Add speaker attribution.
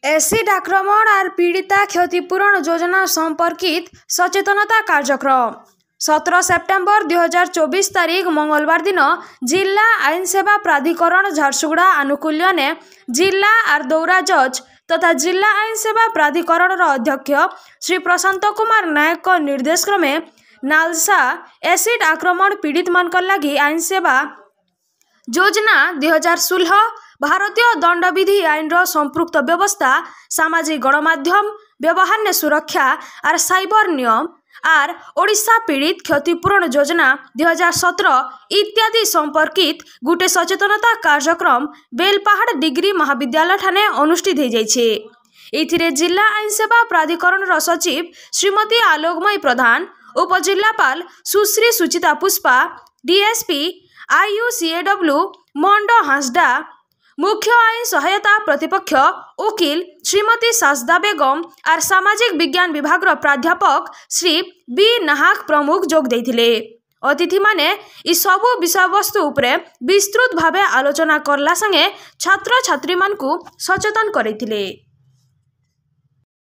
Speaker 1: Acid आक्रमण और पीड़िता क्षतिपूरण योजना संपर्कित सचेतनता कार्यक्रम 17 सेप्टेम्बर 2024 तारीख मंगलवार दिन जिला आईन सेवा प्राधिकरण झारसुगुड़ा आनुकूल्य ने जिला और दौरा जज तथा जिला आईन सेवा प्राधिकरण अध्यक्ष श्री प्रशांत कुमार नायक निर्देश क्रमे नालसा एसिड आक्रमण पीड़ित मान लगी आईन सेवा योजना 2016 भारतीय दंडविधि आईन संपृक्त व्यवस्था सामाजिक गणमाध्यम व्यवहार ने सुरक्षा और साइबर नियम और ओडिशा पीड़ित क्षतिपूरण योजना 2017 इत्यादि संपर्कित गोटे सचेतनता कार्यक्रम बेलपाहाड़ डिग्री महाविद्यालय ठाने अनुष्ठित हो जाइए। जिला आईन सेवा प्राधिकरण सचिव श्रीमती आलोकमयी प्रधान, उपजिलापाल सुश्री सुचिता पुष्पा, डीएसपी IUCAW मंड हांसदा, मुख्य आईन सहायता प्रतिपक्ष वकील श्रीमती साजदा बेगम और सामाजिक विज्ञान विभाग प्राध्यापक श्री बी नाहक प्रमुख जोग देथिले। अतिथि माने इ सबु विषय वस्तु उपरे विस्तृत भावे आलोचना करला संगे छात्र छात्री मानकु सचेतन करिथिले।